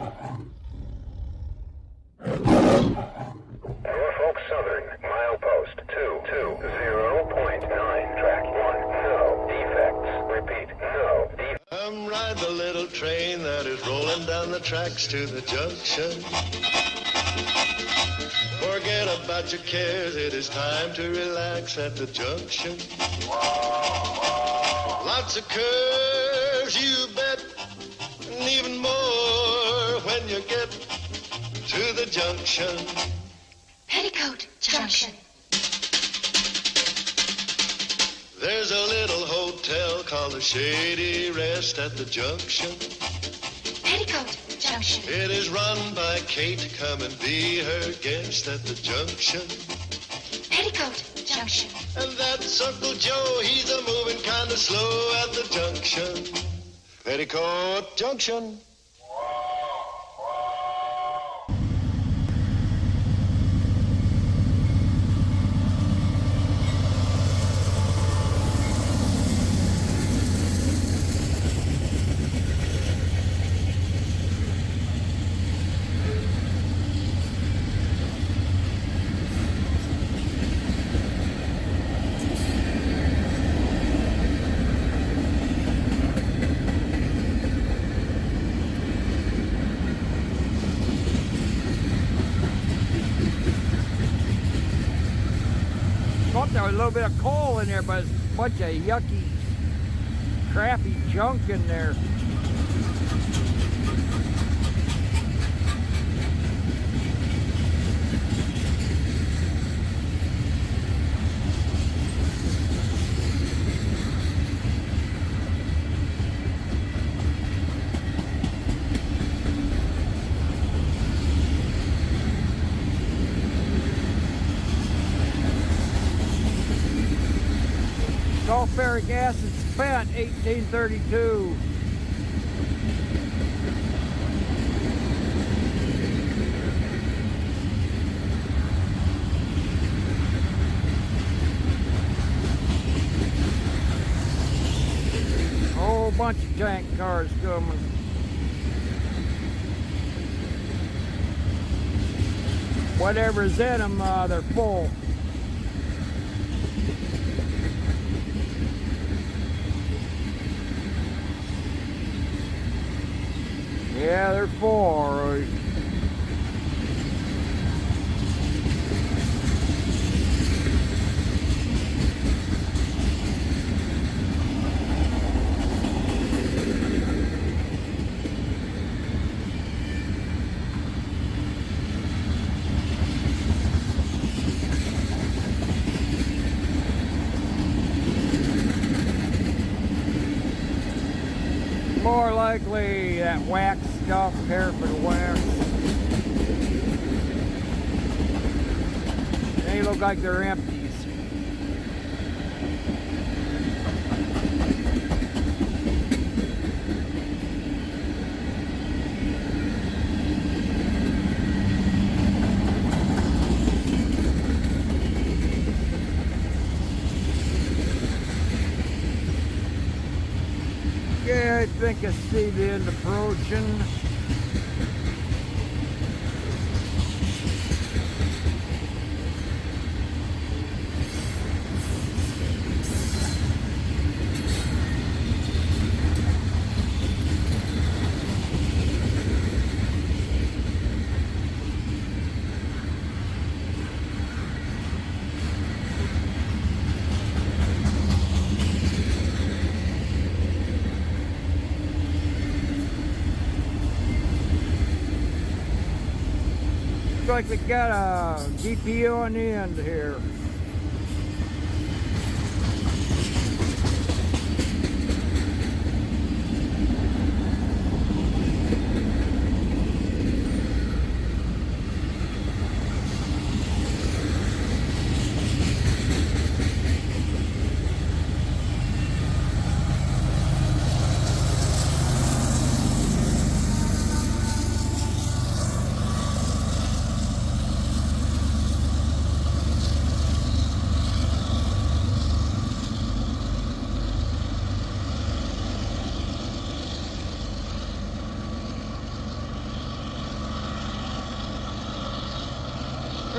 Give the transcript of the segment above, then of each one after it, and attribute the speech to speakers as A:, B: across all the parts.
A: Norfolk Southern, milepost 220.9, track 1, no defects. Repeat, no defects.
B: Come ride the little train that is rolling down the tracks to the junction. Forget about your cares, it is time to relax at the junction. Lots of curves, you bet, and even more when you get to the junction.
C: Petticoat Junction.
B: There's a little hotel called the Shady Rest at the junction.
C: Petticoat Junction.
B: It is run by Kate, come and be her guest at the junction.
C: Petticoat Junction.
B: And that's Uncle Joe, he's a moving kind of slow at the junction. Petticoat Junction.
D: Thought there was a little bit of coal in there, but it's a bunch of yucky, crappy junk in there. Sulfuric acid spent 1832. Whole bunch of tank cars coming. Whatever's in them, they're full. Yeah, they're full, all right. More likely that wax stuff, paraffin wax. They look like they're empties. Yeah, I think I see the end approaching. Looks like we got a DPU on the end here.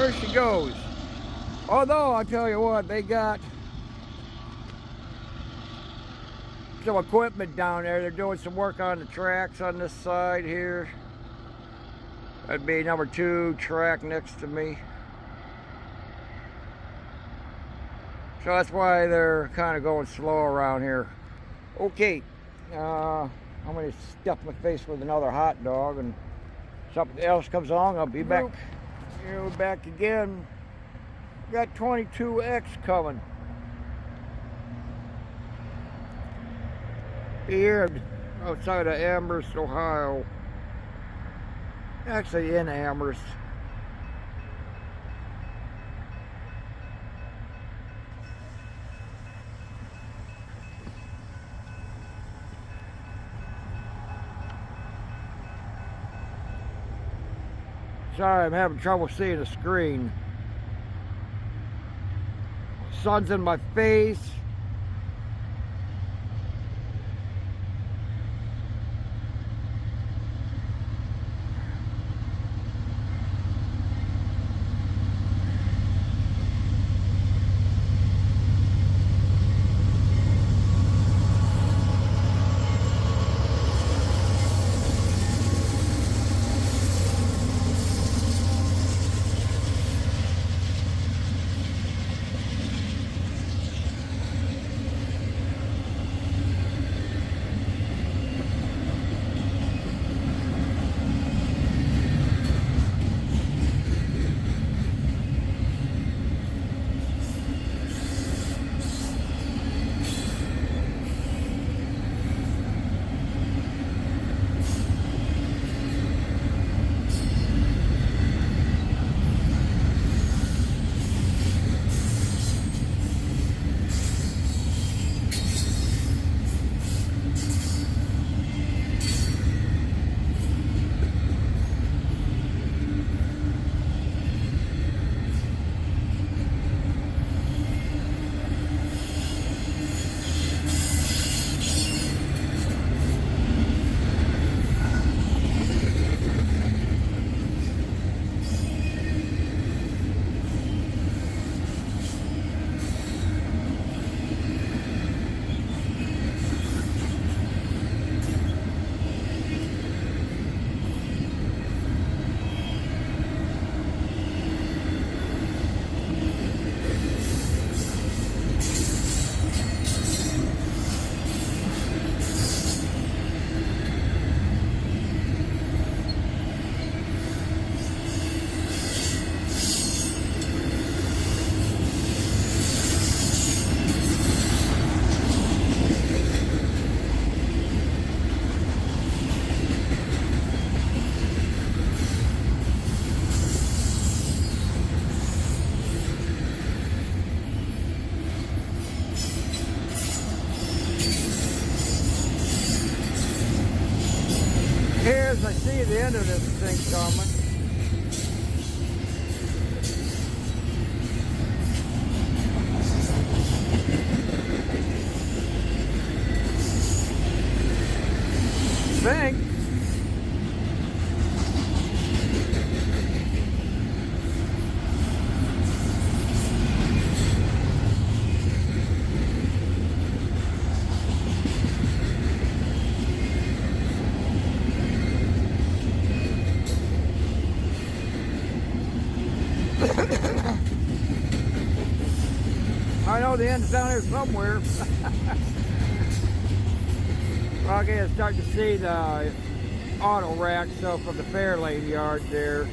D: There she goes. Although, I tell you what, they got some equipment down there. They're doing some work on the tracks on this side here. That'd be number 2 track next to me. So that's why they're kind of going slow around here. Okay, I'm going to stuff my face with another hot dog, and something else comes along, I'll be back. Here we're back again. Got 22X coming. Here outside of Amherst, Ohio. Actually in Amherst. Sorry, I'm having trouble seeing the screen. Sun's in my face. Here's, I see the end of this thing coming. Think. I know the end's down here somewhere. Okay, I'm starting to see the auto rack, so from the Fairlane yard there.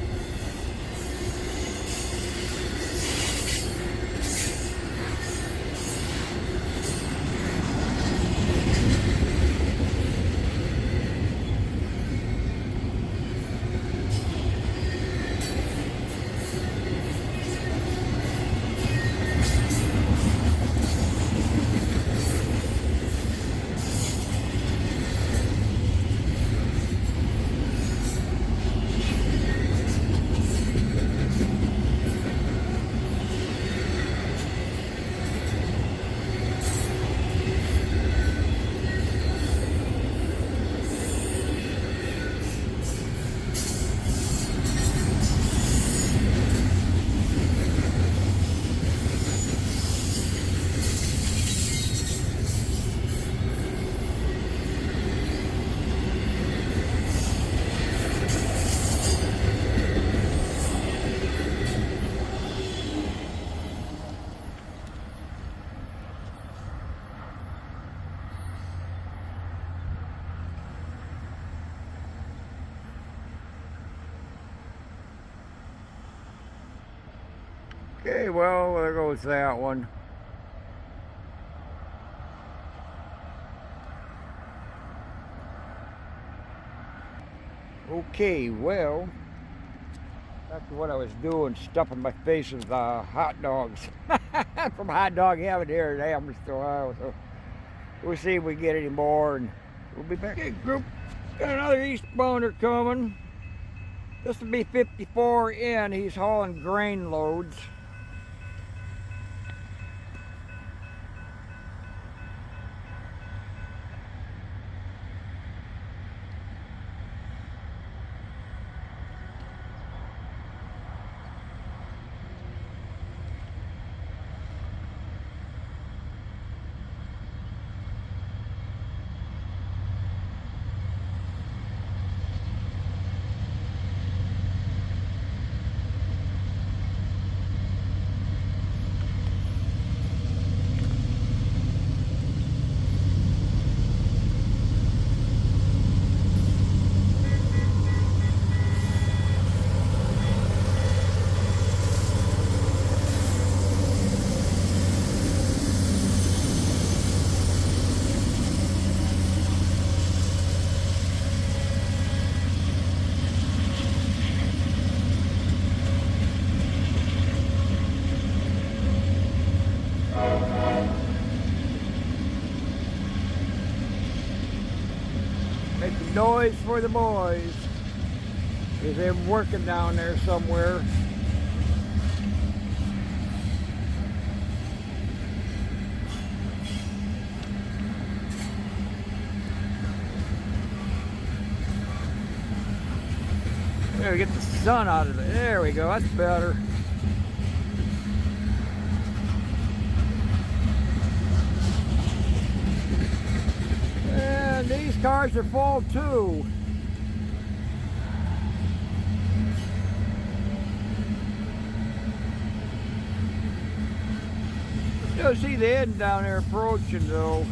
D: Okay, well, there goes that one. Okay, well, back to what I was doing, stuffing my face with hot dogs from Hot Dog Heaven here in Amherst, Ohio. So we'll see if we get any more, and we'll be back. Okay, group, got another eastbounder coming. This will be 54 in. He's hauling grain loads. Making noise for the boys. Is they're working down there somewhere. There, get the sun out of it. There we go, that's better. And these cars are full too. Still see the end down there approaching though.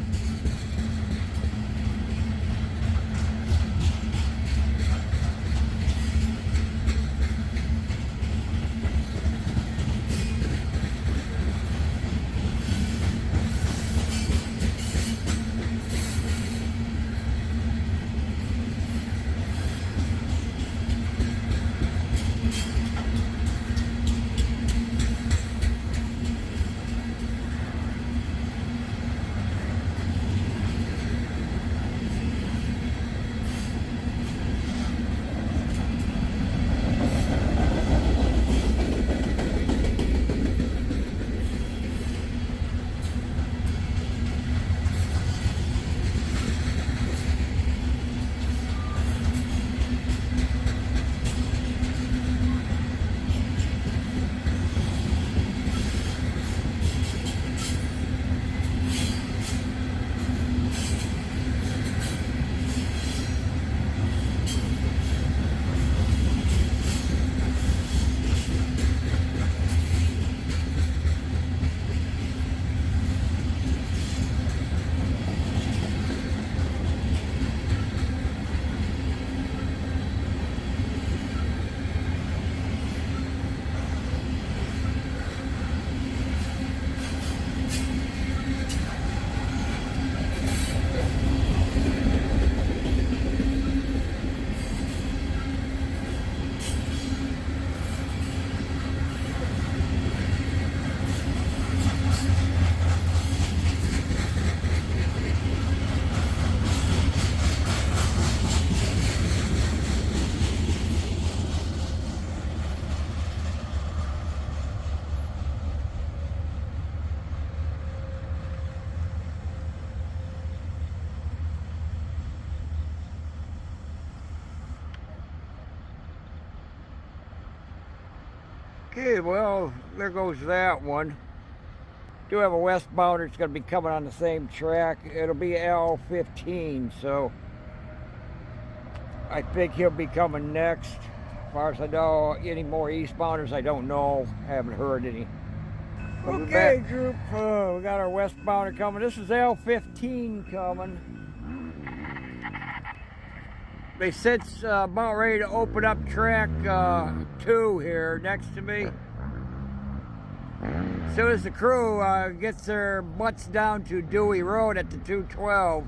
D: Okay, well, there goes that one. Do have a westbounder that's going to be coming on the same track. It'll be L15, so I think he'll be coming next. As far as I know, any more eastbounders, I don't know. I haven't heard any. Okay, group, we got our westbounder coming. This is L15 coming. They said it's about ready to open up track 2 here next to me. As soon as the crew gets their butts down to Dewey Road at the 212.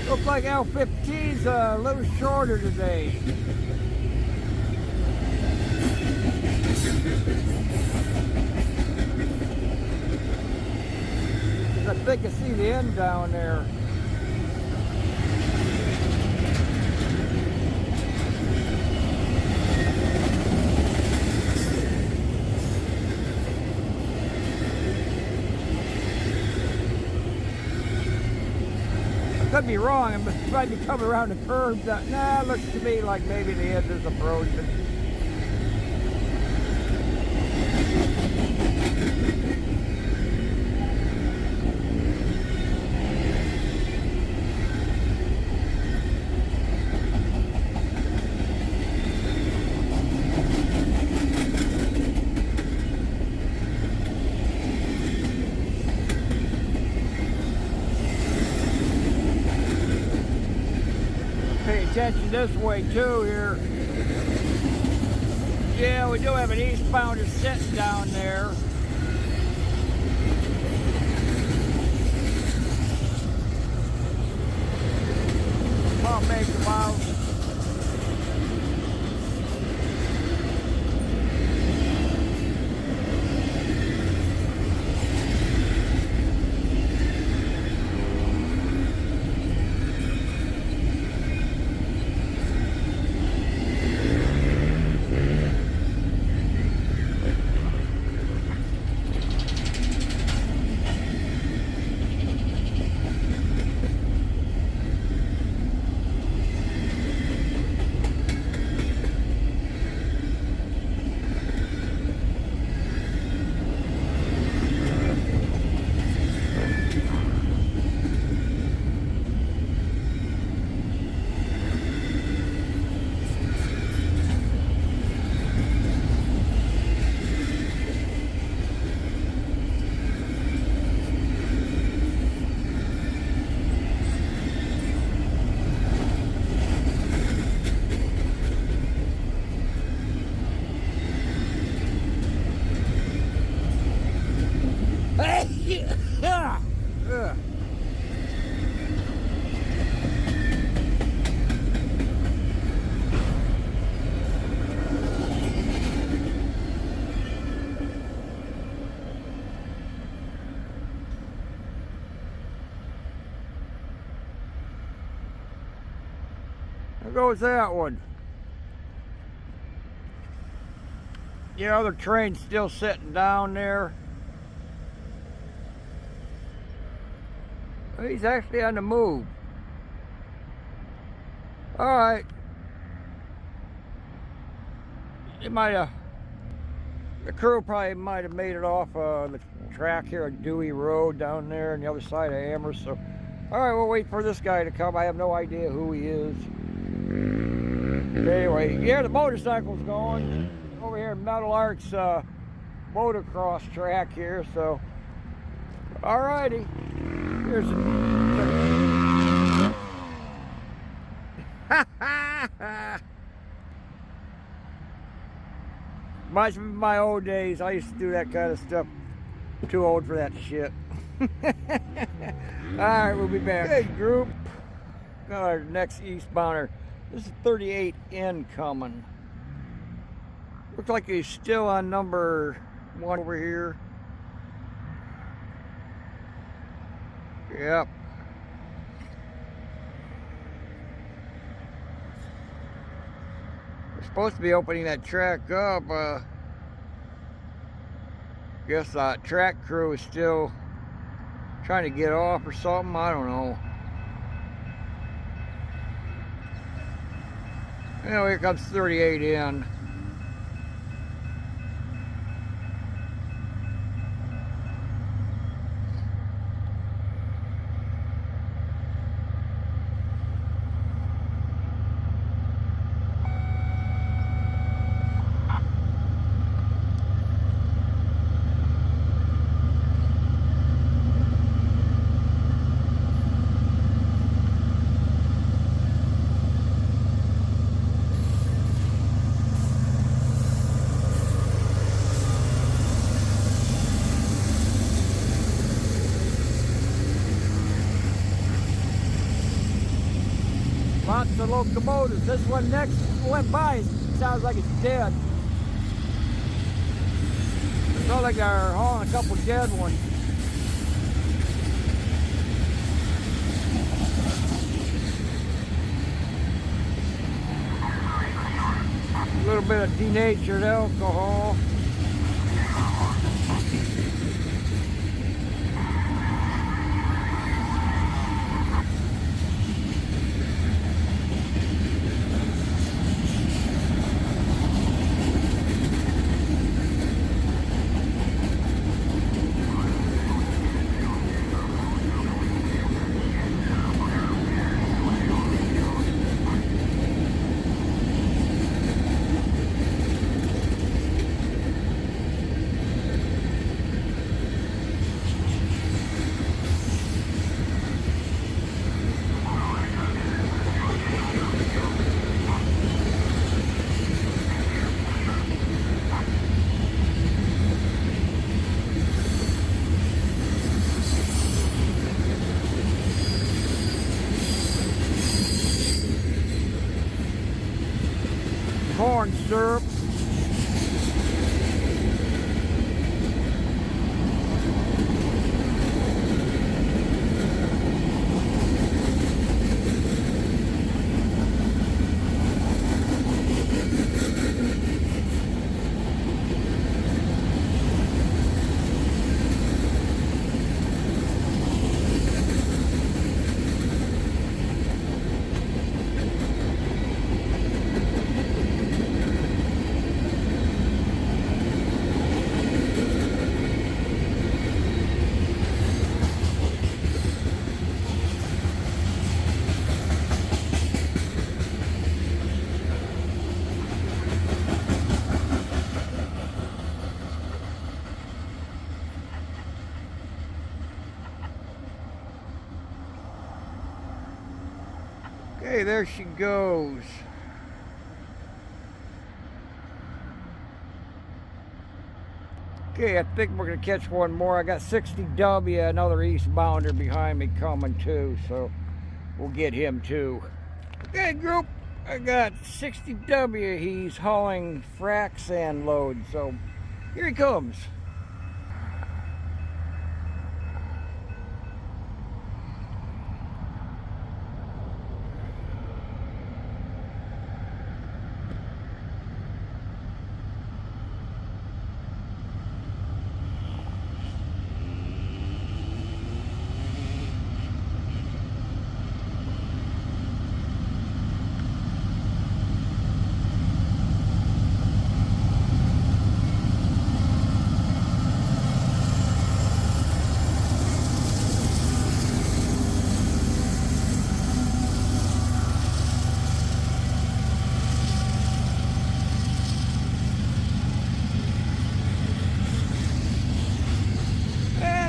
D: Looks like L15's a little shorter today. I think I see the end down there. Could be wrong, I might be coming around the curve. Nah, it looks to me like maybe the end is approaching. Pay attention this way too here. Yeah, we do have an eastbounder sitting down there. I'll make them out. There goes that one. The other train's still sitting down there. He's actually on the move. All right. It might have, the crew probably might have made it off the track here on Dewey Road down there on the other side of Amherst. So, all right, we'll wait for this guy to come. I have no idea who he is. Anyway, yeah, the motorcycle's going over here in Metal Arts motocross track here. So, all righty. Here's reminds me of my old days. I used to do that kind of stuff. I'm too old for that shit. Alright, we'll be back. Hey group, got our next eastbounder. This is 38 incoming. Looks like he's still on number 1 over here. Yep. We're supposed to be opening that track up. Guess that track crew is still trying to get off or something. I don't know. Anyway, here comes 38 in. lots of locomotives. This one next went by, it sounds like it's dead. It sounds like they're hauling a couple dead ones. A little bit of denatured alcohol. Corn syrup. Okay, there she goes. Okay, I think we're gonna catch one more. I got 60W, another eastbounder behind me coming too, so we'll get him too. Okay, group, I got 60W. He's hauling frac sand load, so here he comes.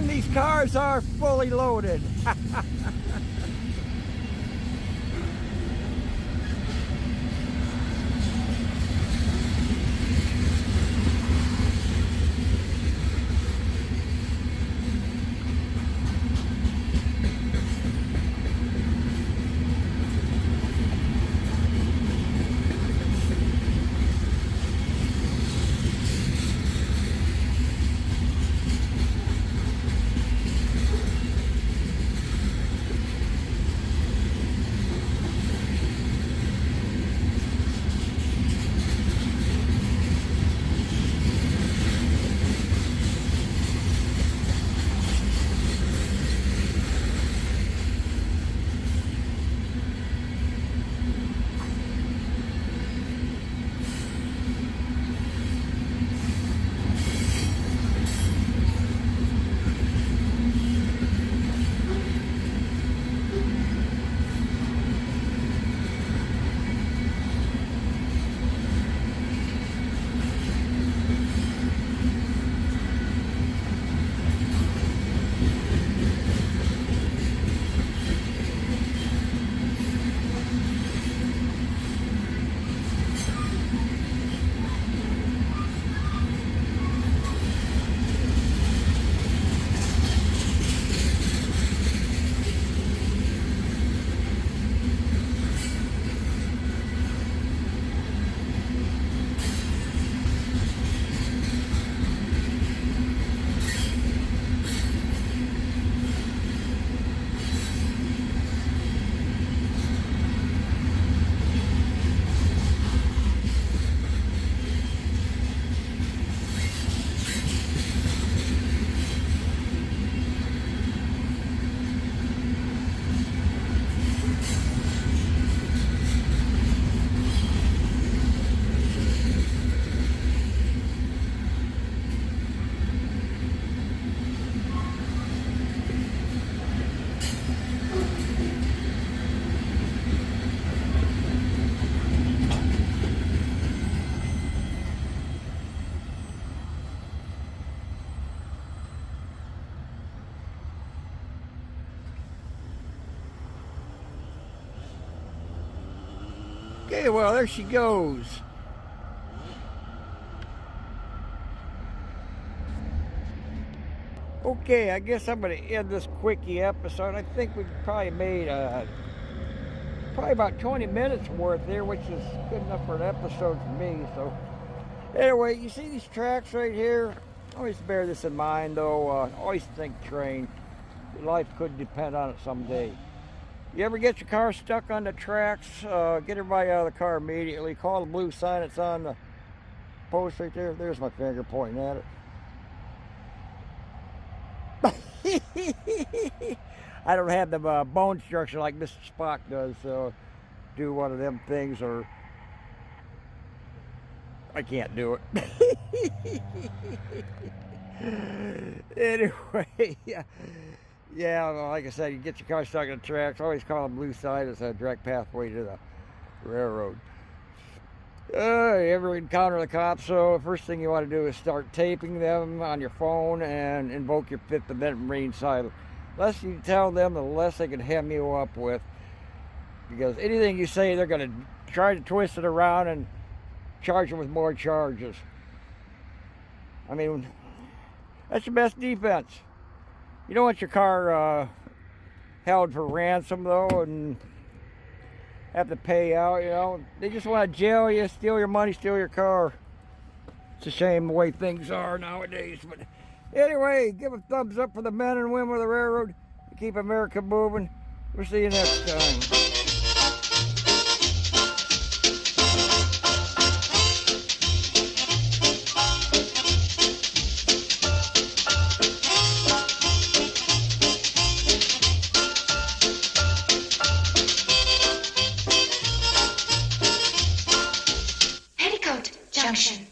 D: These cars are fully loaded. Okay, well, there she goes. Okay, I guess I'm going to end this quickie episode. I think we've probably made probably about 20 minutes worth there, which is good enough for an episode for me. So anyway, you see these tracks right here? Always bear this in mind, though. Always think train. Your life could depend on it someday. You ever get your car stuck on the tracks? Get everybody out of the car immediately. Call the blue sign that's on the post right there. There's my finger pointing at it. I don't have the bone structure like Mr. Spock does, so do one of them things, or I can't do it. Anyway, yeah, well, like I said, you get your car stuck on the tracks, always call the blue sign. It's a direct pathway to the railroad. You ever encounter the cops? So first thing you want to do is start taping them on your phone and invoke your Fifth Amendment Marine silence. The less you tell them, the less they can hem you up with, because anything you say, they're going to try to twist it around and charge you with more charges. I mean, that's your best defense. You don't want your car held for ransom, though, and have to pay out, you know. They just want to jail you, steal your money, steal your car. It's a shame the way things are nowadays. But anyway, give a thumbs up for the men and women of the railroad. Keep America moving. We'll see you next time.
C: Petticoat Junction.